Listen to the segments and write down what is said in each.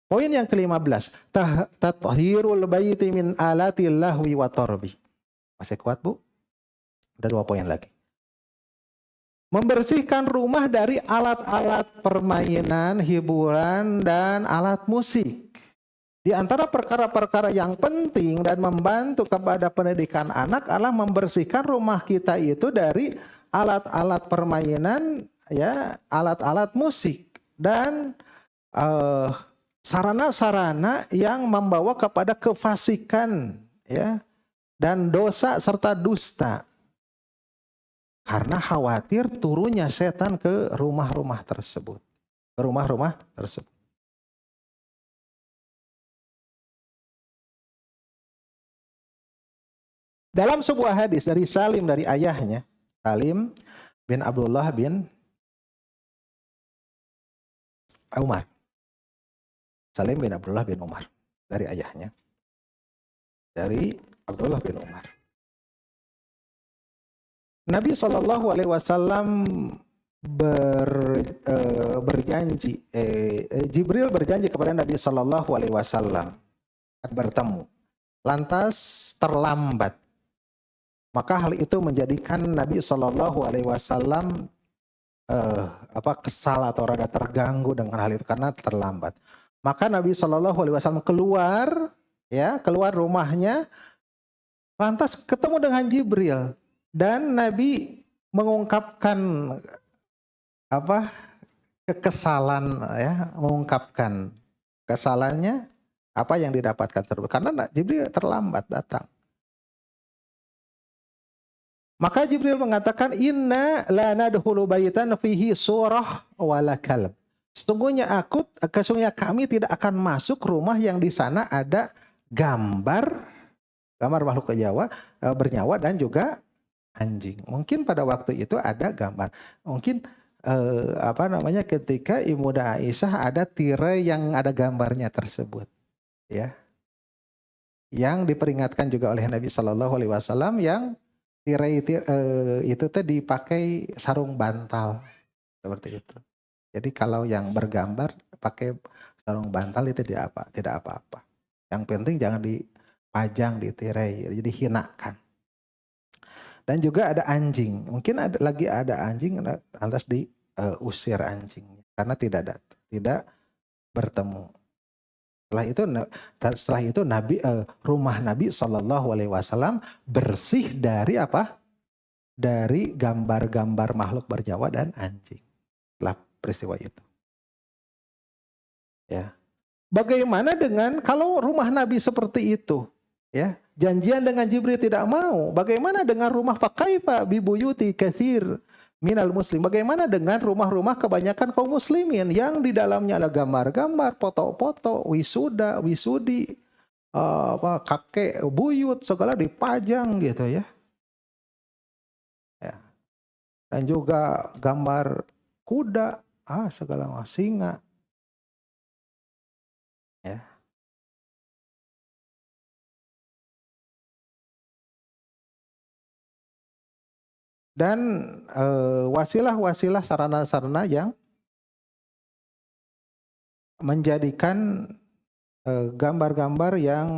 Poin yang ke-15, tathhirul baiti min alatil lahwi wa tarbi. Masih kuat, Bu? Ada 2 poin lagi. Membersihkan rumah dari alat-alat permainan, hiburan, dan alat musik. Di antara perkara-perkara yang penting dan membantu kepada pendidikan anak adalah membersihkan rumah kita itu dari alat-alat permainan, ya, alat-alat musik dan sarana-sarana yang membawa kepada kefasikan, ya, dan dosa serta dusta. Karena khawatir turunnya setan ke rumah-rumah tersebut. Ke rumah-rumah tersebut. Dalam sebuah hadis dari Salim dari ayahnya, Salim bin Abdullah bin Umar. Salim bin Abdullah bin Umar dari ayahnya. Dari Abdullah bin Umar. Nabi Shallallahu Alaihi Wasallam berjanji, Jibril berjanji kepada Nabi Shallallahu Alaihi Wasallam bertemu. Lantas terlambat. Maka hal itu menjadikan Nabi Shallallahu Alaihi Wasallam kesal atau rada terganggu dengan hal itu karena terlambat. Maka Nabi Shallallahu Alaihi Wasallam keluar rumahnya, lantas ketemu dengan Jibril. Dan Nabi mengungkapkan kekesalan, ya, mengungkapkan kesalannya apa yang didapatkan tersebut karena Jibril terlambat datang. Maka Jibril mengatakan, inna la nadkhulu baitan fihi surah wala kalb. Sesungguhnya kami tidak akan masuk rumah yang di sana ada gambar makhluk bernyawa dan juga anjing. Mungkin pada waktu itu ada gambar. Mungkin ketika Ibu Aisyah ada tirai yang ada gambarnya tersebut, ya. Yang diperingatkan juga oleh Nabi Shallallahu Alaihi Wasallam yang tirai itu dipakai sarung bantal seperti itu. Jadi kalau yang bergambar pakai sarung bantal itu tidak apa-apa. Yang penting jangan dipajang di tirai, jadi hinakan. Dan juga ada anjing. Mungkin ada anjing, lantas diusir anjingnya karena tidak bertemu. Setelah itu rumah Nabi Shallallahu Alaihi Wasallam bersih dari apa? Dari gambar-gambar makhluk bernyawa dan anjing. Setelah peristiwa itu. Ya. Bagaimana dengan kalau rumah Nabi seperti itu? Ya, janjian dengan Jibril tidak mau. Bagaimana dengan rumah fakaifa bibuyuti katsir minal muslim? Bagaimana dengan rumah-rumah kebanyakan kaum muslimin yang di dalamnya ada gambar-gambar, foto-foto, wisudi, kakek buyut segala dipajang gitu, ya. Ya. Dan juga gambar kuda, segala singa. Ya. Dan wasilah-wasilah sarana-sarana yang menjadikan gambar-gambar yang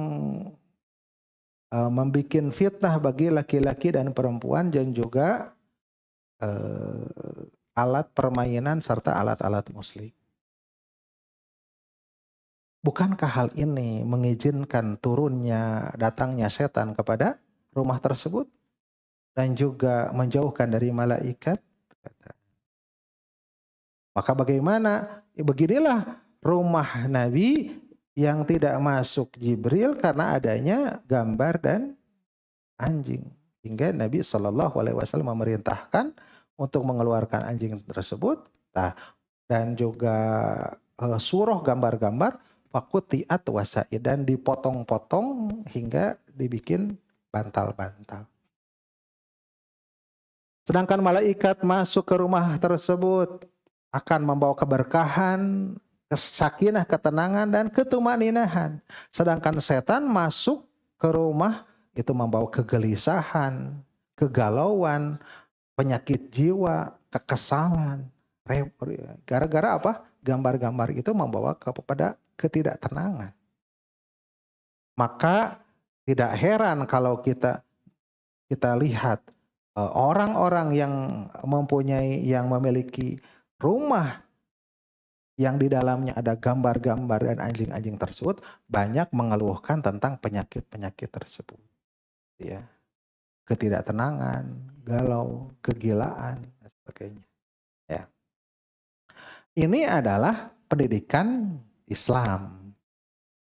membuat fitnah bagi laki-laki dan perempuan dan juga alat permainan serta alat-alat musik. Bukankah hal ini mengizinkan datangnya setan kepada rumah tersebut? Dan juga menjauhkan dari malaikat. Maka bagaimana? Beginilah rumah Nabi yang tidak masuk Jibril karena adanya gambar dan anjing. Hingga Nabi Shallallahu Alaihi Wasallam memerintahkan untuk mengeluarkan anjing tersebut. Dan juga surah gambar-gambar fakutiat wasai dan dipotong-potong hingga dibikin bantal-bantal. Sedangkan malaikat masuk ke rumah tersebut akan membawa keberkahan, sakinah, ketenangan, dan ketumaninahan. Sedangkan setan masuk ke rumah itu membawa kegelisahan, kegalauan, penyakit jiwa, kekesalan. Gara-gara apa? gambar-gambar itu membawa kepada ketidaktenangan. Maka tidak heran kalau kita lihat orang-orang yang memiliki rumah yang di dalamnya ada gambar-gambar dan anjing-anjing tersebut, banyak mengeluhkan tentang penyakit-penyakit tersebut. Ya, ketidaktenangan, galau, kegilaan, dan sebagainya. Ya. Ini adalah pendidikan Islam.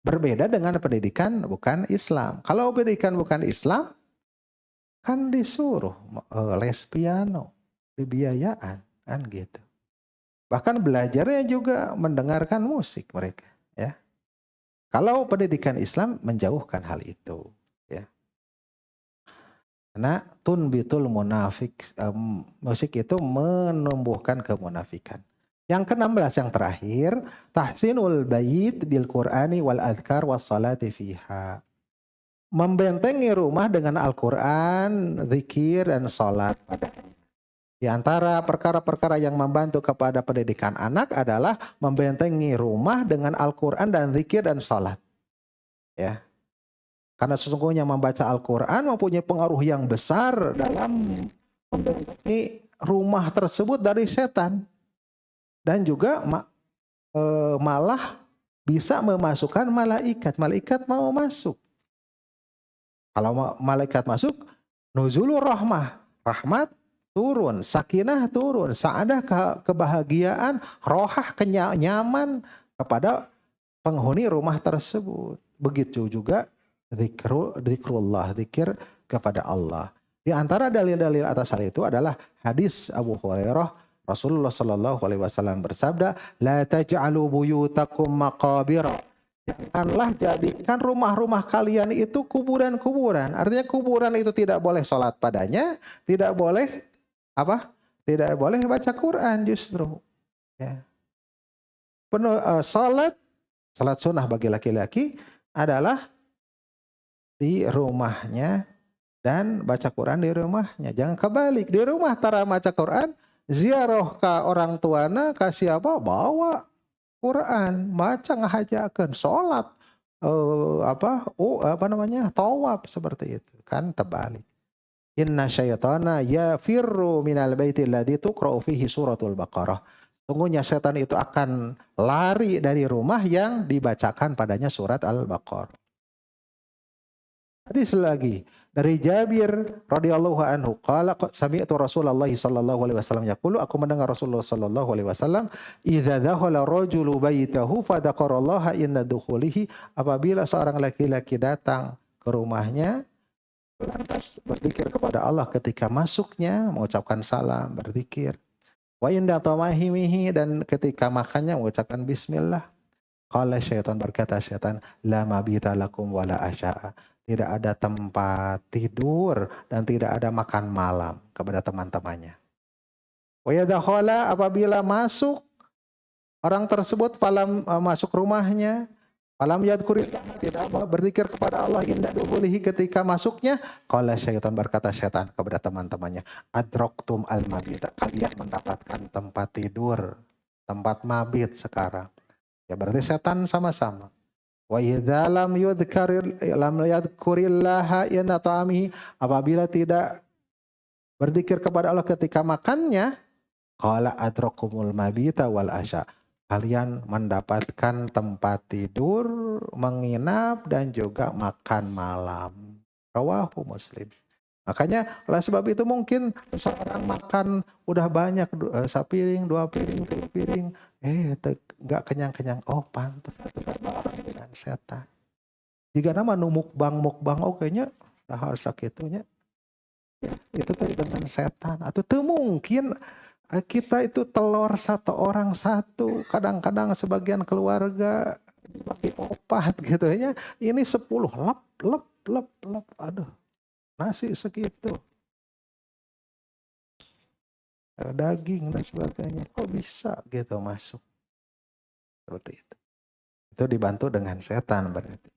Berbeda dengan pendidikan bukan Islam. Kalau pendidikan bukan Islam, kan disuruh les piano, dibiayaan, kan gitu. Bahkan belajarnya juga mendengarkan musik mereka, ya. Kalau pendidikan Islam menjauhkan hal itu, ya. Karena tunbitul munafik, musik itu menumbuhkan kemunafikan. Yang ke-16 yang terakhir, tahsinul bait bil Qur'ani wal adhkar was salati fiha. Membentengi rumah dengan Al-Qur'an, zikir dan salat padanya. Di antara perkara-perkara yang membantu kepada pendidikan anak adalah membentengi rumah dengan Al-Quran dan zikir dan salat. Ya. Karena sesungguhnya membaca Al-Quran mempunyai pengaruh yang besar dalam membentengi rumah tersebut dari setan. Dan juga malah bisa memasukkan malaikat. Malaikat mau masuk. Kalau malaikat masuk, nuzulur rahmah. Rahmat turun, sakinah turun, sa'adah kebahagiaan, rohah kenyaman kepada penghuni rumah tersebut. Begitu juga zikrullah, zikir kepada Allah. Di antara dalil-dalil atas hal itu adalah hadis Abu Hurairah, Rasulullah Shallallahu Alaihi Wasallam bersabda, la taj'alu buyutakum maqabira. Janganlah jadikan rumah-rumah kalian itu kuburan-kuburan. Artinya kuburan itu tidak boleh sholat padanya, tidak boleh tidak boleh baca Quran justru. Ya. Salat sunnah bagi laki-laki adalah di rumahnya dan baca Quran di rumahnya. Jangan kebalik. Di rumah tara baca Quran, ziarah ke orang tuana, kasih bawa Quran, baca ngahajakeun, salat tawaf seperti itu. Kan terbalik. Inna syaitana yafirru minal baiti alladzi tuqra'u fihi suratul Baqarah. Sungguhnya setan itu akan lari dari rumah yang dibacakan padanya surat Al-Baqarah. Hadis lagi dari Jabir radhiyallahu anhu qala sami'tu Rasulullah sallallahu alaihi wasallam yaqulu, aku mendengar Rasulullah sallallahu alaihi wasallam, idza dakhala rajulu baitahu fa dzakarallaha inda dukhulihi, apabila seorang laki-laki datang ke rumahnya lantas berzikir kepada Allah ketika masuknya, mengucapkan salam, berzikir. Wa inda tamahimihi, dan ketika makannya mengucapkan bismillah. Qala syaitan, berkata syaitan, la mabita lakum wala asya'a. Tidak ada tempat tidur dan tidak ada makan malam kepada teman-temannya. Wa yadakhala, apabila masuk orang tersebut masuk rumahnya, falam yadhkurillah, tidak berzikir kepada Allah inda dukhulihi, ketika masuknya, qala syaitan, berkata syaitan kepada teman-temannya, adraktum al-mabita, kalian mendapatkan tempat tidur, tempat mabit sekarang. Ya berarti setan sama-sama. Wa idza lam yadhkurillaha inda ta'amihi, apabila tidak berzikir kepada Allah ketika makannya, qala adrakumul mabita wal asya, kalian mendapatkan tempat tidur, menginap, dan juga makan malam. Rawahu Muslim. Makanya oleh sebab itu mungkin seorang makan udah banyak, sapiring, 2 piring, 3 piring, nggak kenyang-kenyang. Oh pantas bareng dengan setan. Jika nama mukbang, kayaknya harus sakitunya. Ya, itu dengan setan. Atau tuh mungkin kita itu telur satu orang satu, kadang-kadang sebagian keluarga bagi 4 gitu ya. Ini 10 lep. Aduh, nasi segitu. Daging dan sebagainya. Kok bisa gitu masuk? Seperti itu. Itu dibantu dengan setan berarti.